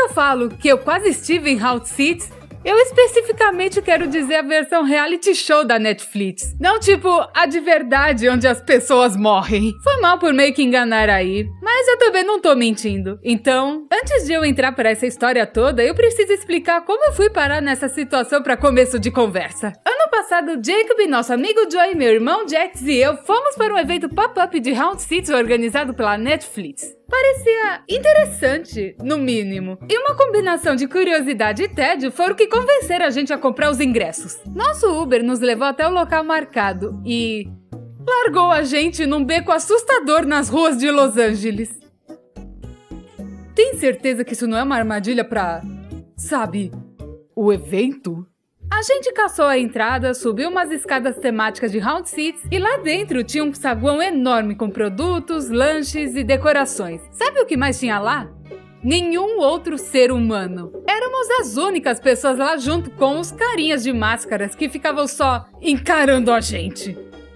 eu falo que eu quase estive em Round 6, eu especificamente quero dizer a versão reality show da Netflix. Não tipo a de verdade, onde as pessoas morrem. Foi mal por meio que enganar aí, mas eu também não tô mentindo. Então, antes de eu entrar para essa história toda, eu preciso explicar como eu fui parar nessa situação para começo de conversa. Ano passado, Jacob, nosso amigo Joey, meu irmão Jax e eu fomos para um evento pop-up de Round 6 organizado pela Netflix. Parecia interessante, no mínimo. E uma combinação de curiosidade e tédio foram o que convenceram a gente a comprar os ingressos. Nosso Uber nos levou até o local marcado e largou a gente num beco assustador nas ruas de Los Angeles. Tem certeza que isso não é uma armadilha pra, sabe, o evento? A gente caçou a entrada, subiu umas escadas temáticas de Round 6 e lá dentro tinha um saguão enorme com produtos, lanches e decorações. Sabe o que mais tinha lá? Nenhum outro ser humano. Éramos as únicas pessoas lá junto com os carinhas de máscaras que ficavam só encarando a gente.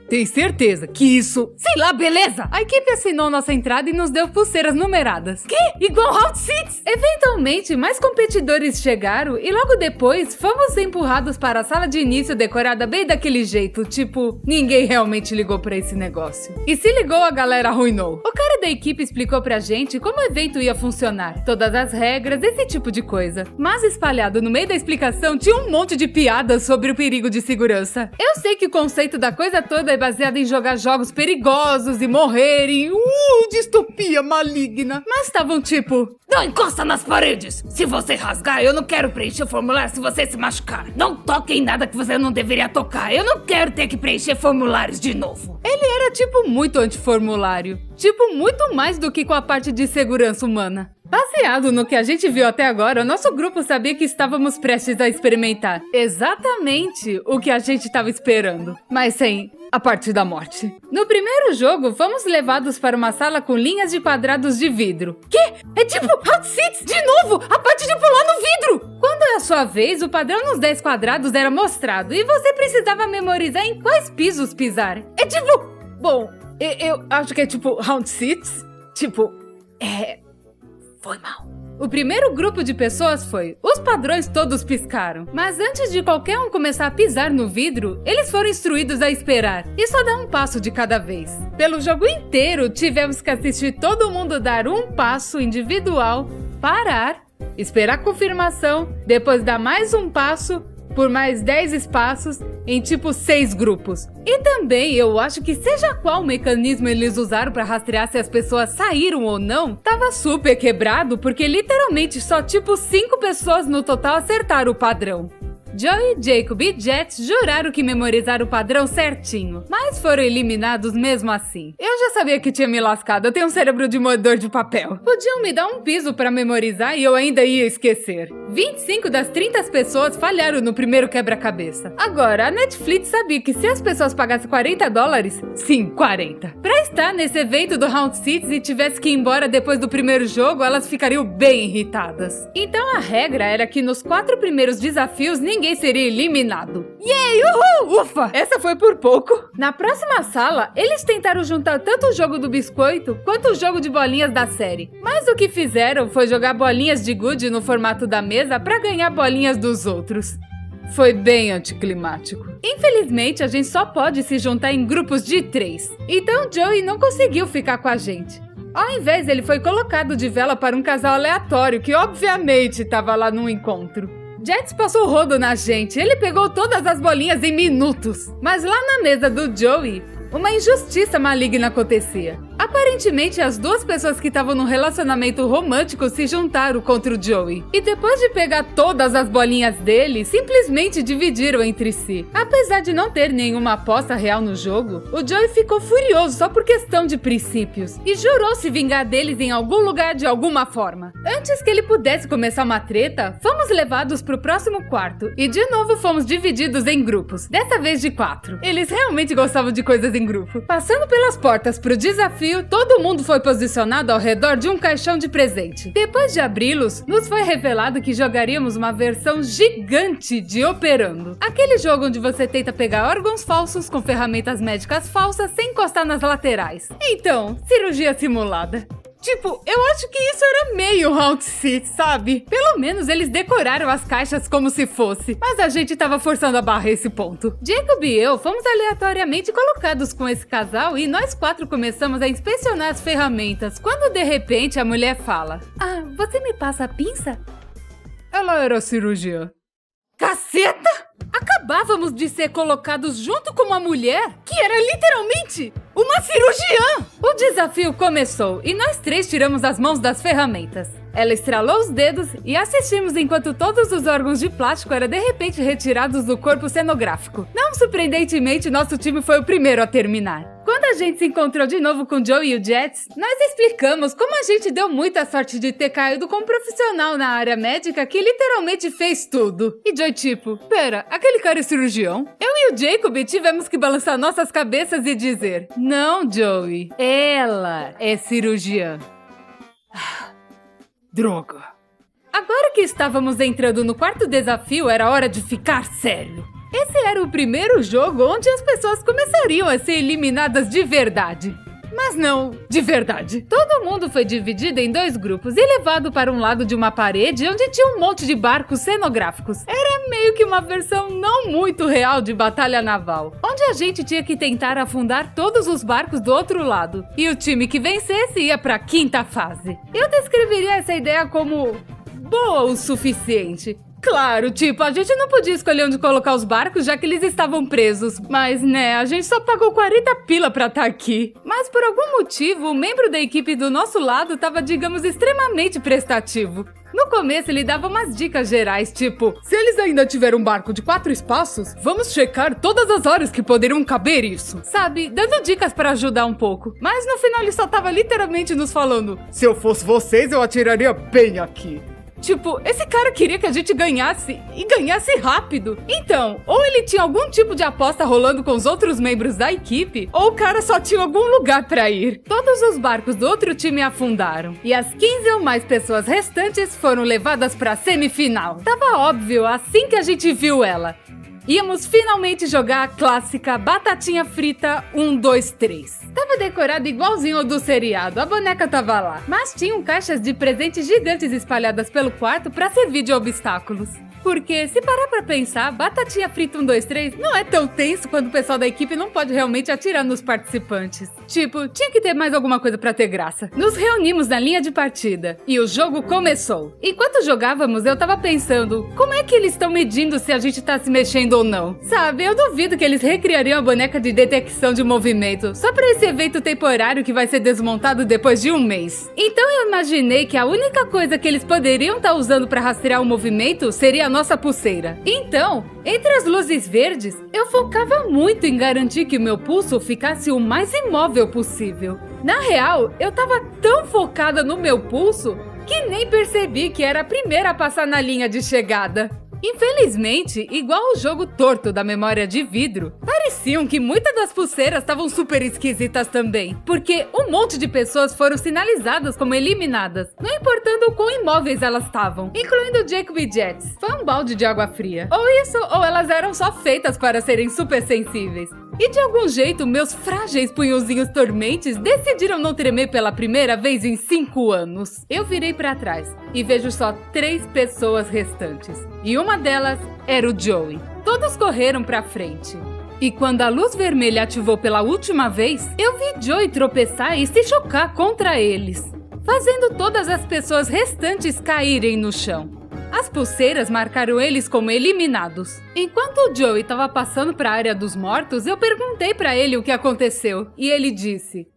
Tem certeza que isso... Sei lá, beleza! A equipe assinou nossa entrada e nos deu pulseiras numeradas. Que? Igual Round 6? Eventualmente, mais competidores chegaram e logo depois fomos empurrados para a sala de início decorada bem daquele jeito, tipo, ninguém realmente ligou pra esse negócio. E se ligou, a galera arruinou. O cara da equipe explicou pra gente como o evento ia funcionar, todas as regras, esse tipo de coisa. Mas espalhado no meio da explicação tinha um monte de piadas sobre o perigo de segurança. Eu sei que o conceito da coisa toda é baseado em jogar jogos perigosos e morrerem. Distopia maligna. Mas estavam tipo... Não encosta nas paredes! Se você rasgar, eu não quero preencher o formulário se você se machucar. Não toque em nada que você não deveria tocar. Eu não quero ter que preencher formulários de novo. Ele era tipo muito anti-formulário. Tipo muito mais do que com a parte de segurança humana. Baseado no que a gente viu até agora, o nosso grupo sabia que estávamos prestes a experimentar exatamente o que a gente estava esperando, mas sem a parte da morte. No primeiro jogo, fomos levados para uma sala com linhas de quadrados de vidro. Que? É tipo Round 6 de novo! A parte de pular no vidro! Quando é a sua vez, o padrão nos 10 quadrados era mostrado e você precisava memorizar em quais pisos pisar. É tipo... Bom, eu acho que é tipo Round 6. Tipo... Foi mal. O primeiro grupo de pessoas foi... Os padrões todos piscaram. Mas antes de qualquer um começar a pisar no vidro, eles foram instruídos a esperar. E só dar um passo de cada vez. Pelo jogo inteiro, tivemos que assistir todo mundo dar um passo individual, parar, esperar a confirmação, depois dar mais um passo, por mais 10 espaços, em tipo 6 grupos. E também, eu acho que seja qual mecanismo eles usaram para rastrear se as pessoas saíram ou não, tava super quebrado, porque literalmente só tipo 5 pessoas no total acertaram o padrão. Joey, Jacob e Jet juraram que memorizaram o padrão certinho, mas foram eliminados mesmo assim. Eu já sabia que tinha me lascado, eu tenho um cérebro de moedor de papel. Podiam me dar um piso pra memorizar e eu ainda ia esquecer. 25 das 30 pessoas falharam no primeiro quebra-cabeça. Agora, a Netflix sabia que se as pessoas pagassem $40, sim, 40, pra estar nesse evento do Round 6 e tivesse que ir embora depois do primeiro jogo, elas ficariam bem irritadas. Então a regra era que nos 4 primeiros desafios ninguém seria eliminado. Yay! Uhul! Ufa! Essa foi por pouco. Na próxima sala, eles tentaram juntar tanto o jogo do biscoito quanto o jogo de bolinhas da série. Mas o que fizeram foi jogar bolinhas de gude no formato da mesa pra ganhar bolinhas dos outros. Foi bem anticlimático. Infelizmente, a gente só pode se juntar em grupos de 3. Então Joey não conseguiu ficar com a gente. Ao invés, ele foi colocado de vela para um casal aleatório que obviamente estava lá no encontro. Jax passou o rodo na gente, ele pegou todas as bolinhas em minutos. Mas lá na mesa do Joey, uma injustiça maligna acontecia. Aparentemente, as duas pessoas que estavam num relacionamento romântico se juntaram contra o Joey. E depois de pegar todas as bolinhas dele, simplesmente dividiram entre si. Apesar de não ter nenhuma aposta real no jogo, o Joey ficou furioso só por questão de princípios. E jurou se vingar deles em algum lugar de alguma forma. Antes que ele pudesse começar uma treta, fomos levados pro próximo quarto. E de novo fomos divididos em grupos. Dessa vez de 4. Eles realmente gostavam de coisas em grupo. Passando pelas portas pro desafio, todo mundo foi posicionado ao redor de um caixão de presente. Depois de abri-los, nos foi revelado que jogaríamos uma versão gigante de Operando. Aquele jogo onde você tenta pegar órgãos falsos com ferramentas médicas falsas sem encostar nas laterais. Então, cirurgia simulada. Tipo, eu acho que isso era meio Round 6, sabe? Pelo menos eles decoraram as caixas como se fosse. Mas a gente tava forçando a barra a esse ponto. Jacob e eu fomos aleatoriamente colocados com esse casal e nós 4 começamos a inspecionar as ferramentas. Quando de repente a mulher fala: "Ah, você me passa a pinça?" Ela era cirurgiã. Caceta! Acabávamos de ser colocados junto com uma mulher que era literalmente uma cirurgiã! O desafio começou e nós 3 tiramos as mãos das ferramentas. Ela estralou os dedos e assistimos enquanto todos os órgãos de plástico eram de repente retirados do corpo cenográfico. Não surpreendentemente, nosso time foi o primeiro a terminar. Quando a gente se encontrou de novo com Joe e o Jets, nós explicamos como a gente deu muita sorte de ter caído com um profissional na área médica que literalmente fez tudo. E Joe tipo, pera, aquele cara é cirurgião? Eu e o Jacob tivemos que balançar nossas cabeças e dizer, não, Joey, ela é cirurgiã. Droga. Agora que estávamos entrando no quarto desafio, era hora de ficar sério. Esse era o primeiro jogo onde as pessoas começariam a ser eliminadas de verdade. Mas não de verdade. Todo mundo foi dividido em 2 grupos e levado para um lado de uma parede onde tinha um monte de barcos cenográficos. Era meio que uma versão não muito real de batalha naval, onde a gente tinha que tentar afundar todos os barcos do outro lado. E o time que vencesse ia para a 5ª fase. Eu descreveria essa ideia como boa o suficiente. Claro, tipo, a gente não podia escolher onde colocar os barcos, já que eles estavam presos. Mas, né, a gente só pagou 40 pila pra estar aqui. Mas, por algum motivo, o membro da equipe do nosso lado tava, digamos, extremamente prestativo. No começo, ele dava umas dicas gerais, tipo, se eles ainda tiverem um barco de 4 espaços, vamos checar todas as horas que poderiam caber isso. Sabe, dando dicas pra ajudar um pouco. Mas no final ele só tava literalmente nos falando, se eu fosse vocês, eu atiraria bem aqui. Tipo, esse cara queria que a gente ganhasse, e ganhasse rápido. Então, ou ele tinha algum tipo de aposta rolando com os outros membros da equipe, ou o cara só tinha algum lugar pra ir. Todos os barcos do outro time afundaram, e as 15 ou mais pessoas restantes foram levadas pra semifinal. Tava óbvio assim que a gente viu ela. Íamos finalmente jogar a clássica batatinha frita 1, 2, 3. Tava decorado igualzinho ao do seriado, a boneca tava lá. Mas tinham caixas de presentes gigantes espalhadas pelo quarto pra servir de obstáculos. Porque, se parar pra pensar, batatinha frita 1, 2, 3 não é tão tenso quando o pessoal da equipe não pode realmente atirar nos participantes. Tipo, tinha que ter mais alguma coisa pra ter graça. Nos reunimos na linha de partida e o jogo começou. Enquanto jogávamos, eu tava pensando, como é que eles estão medindo se a gente tá se mexendo ou não? Sabe, eu duvido que eles recriariam a boneca de detecção de movimento só pra esse evento temporário que vai ser desmontado depois de 1 mês. Então eu imaginei que a única coisa que eles poderiam estar usando pra rastrear o movimento seria a nossa pulseira. Então, entre as luzes verdes, eu focava muito em garantir que o meu pulso ficasse o mais imóvel possível. Na real, eu tava tão focada no meu pulso que nem percebi que era a primeira a passar na linha de chegada. Infelizmente, igual o jogo torto da memória de vidro, pareciam que muitas das pulseiras estavam super esquisitas também, porque um monte de pessoas foram sinalizadas como eliminadas, não importando o quão imóveis elas estavam, incluindo Jacob e Jets. Foi um balde de água fria. Ou isso, ou elas eram só feitas para serem super sensíveis. E de algum jeito, meus frágeis punhozinhos dormentes decidiram não tremer pela primeira vez em 5 anos. Eu virei pra trás e vejo só 3 pessoas restantes. E uma delas era o Joey. Todos correram pra frente. E quando a luz vermelha ativou pela última vez, eu vi Joey tropeçar e se chocar contra eles, fazendo todas as pessoas restantes caírem no chão. As pulseiras marcaram eles como eliminados. Enquanto o Joey estava passando para a área dos mortos, eu perguntei para ele o que aconteceu. E ele disse: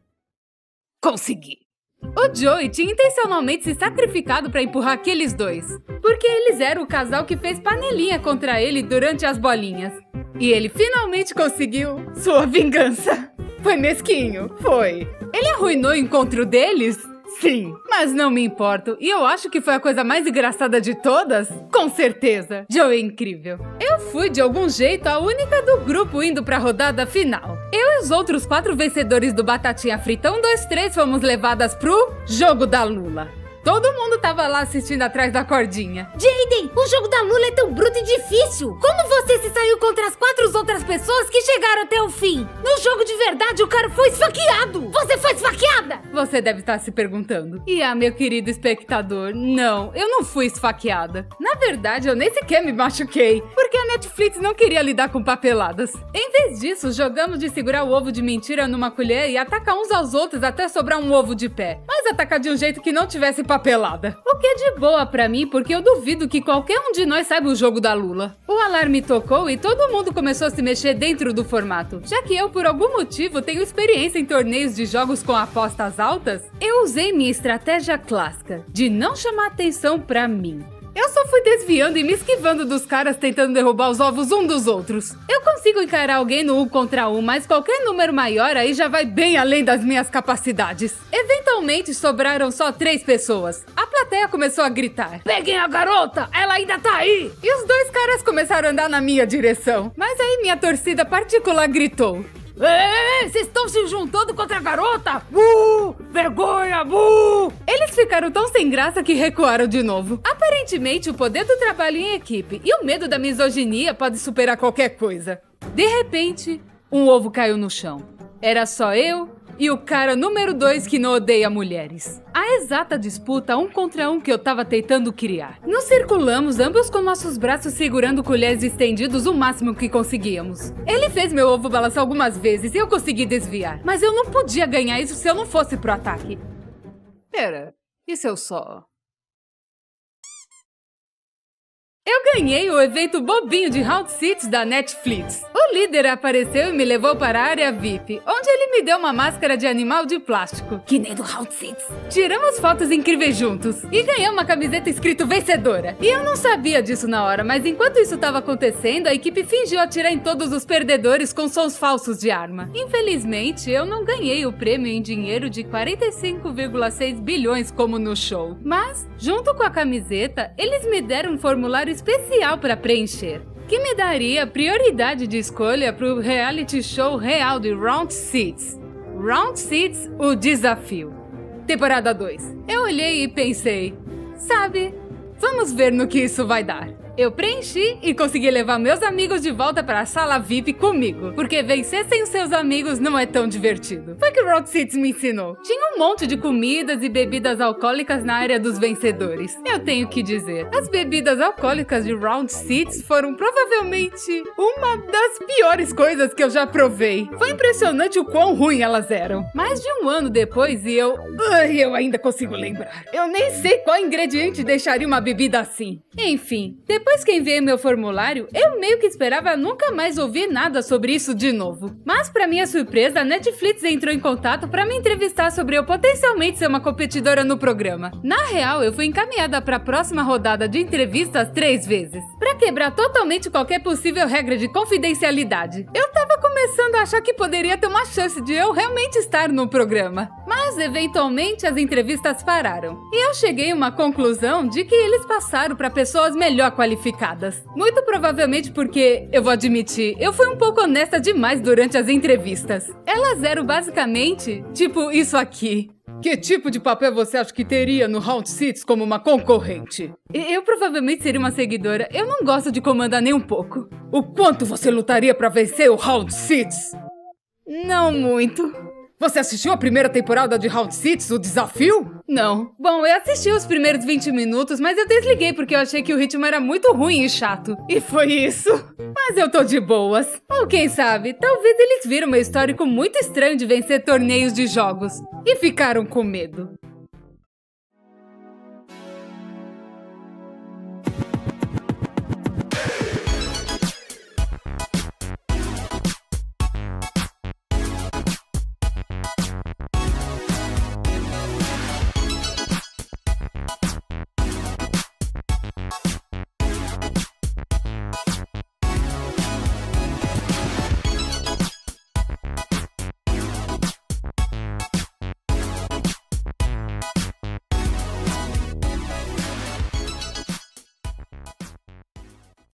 consegui. O Joey tinha intencionalmente se sacrificado para empurrar aqueles 2. Porque eles eram o casal que fez panelinha contra ele durante as bolinhas. E ele finalmente conseguiu sua vingança. Foi mesquinho, foi. Ele arruinou o encontro deles? Sim, mas não me importo. E eu acho que foi a coisa mais engraçada de todas? Com certeza. Joey é incrível. Eu fui, de algum jeito, a única do grupo indo pra rodada final. Eu e os outros 4 vencedores do Batatinha Frita 1, 2, 3 fomos levadas pro Jogo da Lula. Todo mundo tava lá assistindo atrás da cordinha. Jaden, O jogo da Lula é tão bruto e difícil. Como você se saiu contra as 4 outras pessoas que chegaram até o fim? No jogo de verdade, o cara foi esfaqueado. Você foi esfaqueada? Você deve estar se perguntando. Meu querido espectador, não, eu não fui esfaqueada. Na verdade, eu nem sequer me machuquei, porque a Netflix não queria lidar com papeladas. Em vez disso, jogamos de segurar o ovo de mentira numa colher e atacar uns aos outros até sobrar um ovo de pé. Mas atacar de um jeito que não tivesse papelada. O que é de boa pra mim, porque eu duvido que qualquer um de nós saiba o jogo da Lula. O alarme tocou e todo mundo começou a se mexer dentro do formato. Já que eu, por algum motivo, tenho experiência em torneios de jogos com apostas altas, eu usei minha estratégia clássica de não chamar atenção pra mim. Eu só fui desviando e me esquivando dos caras tentando derrubar os ovos um dos outros. Eu consigo encarar alguém no 1 contra 1, mas qualquer número maior aí já vai bem além das minhas capacidades. Eventualmente sobraram só 3 pessoas. A plateia começou a gritar: Peguem a garota, ela ainda tá aí! E os 2 caras começaram a andar na minha direção. Mas aí minha torcida particular gritou: Ei, vocês estão se juntando contra a garota? Vergonha, Eles ficaram tão sem graça que recuaram de novo. Aparentemente, o poder do trabalho em equipe e o medo da misoginia pode superar qualquer coisa. De repente, um ovo caiu no chão. Era só eu e o cara número 2 que não odeia mulheres. A exata disputa 1 contra 1 que eu tava tentando criar. Nos circulamos, ambos com nossos braços segurando colheres estendidos o máximo que conseguíamos. Ele fez meu ovo balançar algumas vezes e eu consegui desviar. Mas eu não podia ganhar isso se eu não fosse pro ataque. Pera, e se eu só... Eu ganhei o evento bobinho de Round Six da Netflix. O líder apareceu e me levou para a área VIP, onde ele me deu uma máscara de animal de plástico. Que nem do Round Six. Tiramos fotos incríveis juntos e ganhei uma camiseta escrito vencedora. E eu não sabia disso na hora, mas enquanto isso estava acontecendo, a equipe fingiu atirar em todos os perdedores com sons falsos de arma. Infelizmente, eu não ganhei o prêmio em dinheiro de 45,6 bilhões como no show. Mas, junto com a camiseta, eles me deram um formulário especial para preencher, que me daria prioridade de escolha para o reality show real de Round Six. Round Six, o desafio. Temporada 2. Eu olhei e pensei, sabe, vamos ver no que isso vai dar. Eu preenchi e consegui levar meus amigos de volta para a sala VIP comigo, porque vencer sem os seus amigos não é tão divertido. Foi que o Round Six me ensinou. Tinha um monte de comidas e bebidas alcoólicas na área dos vencedores. Eu tenho que dizer, as bebidas alcoólicas de Round Six foram provavelmente uma das piores coisas que eu já provei. Foi impressionante o quão ruim elas eram. Mais de 1 ano depois e eu ainda consigo lembrar. Eu nem sei qual ingrediente deixaria uma bebida assim. Enfim, depois que enviei meu formulário, eu meio que esperava nunca mais ouvir nada sobre isso de novo. Mas, pra minha surpresa, a Netflix entrou em contato pra me entrevistar sobre eu potencialmente ser uma competidora no programa. Na real, eu fui encaminhada pra próxima rodada de entrevistas 3 vezes, pra quebrar totalmente qualquer possível regra de confidencialidade. Eu tava começando a achar que poderia ter uma chance de eu realmente estar no programa. Mas, eventualmente, as entrevistas pararam. E eu cheguei a uma conclusão de que eles passaram pra pessoas melhor qualificadas. Muito provavelmente porque, eu vou admitir, eu fui um pouco honesta demais durante as entrevistas. Elas eram basicamente, tipo isso aqui. Que tipo de papel você acha que teria no Round Six como uma concorrente? Eu provavelmente seria uma seguidora. Eu não gosto de comandar nem um pouco. O quanto você lutaria pra vencer o Round Six? Não muito. Você assistiu a primeira temporada de Round Six, o desafio? Não. Bom, eu assisti os primeiros 20 minutos, mas eu desliguei porque eu achei que o ritmo era muito ruim e chato. E foi isso. Mas eu tô de boas. Ou quem sabe, talvez eles viram meu histórico muito estranho de vencer torneios de jogos e ficaram com medo.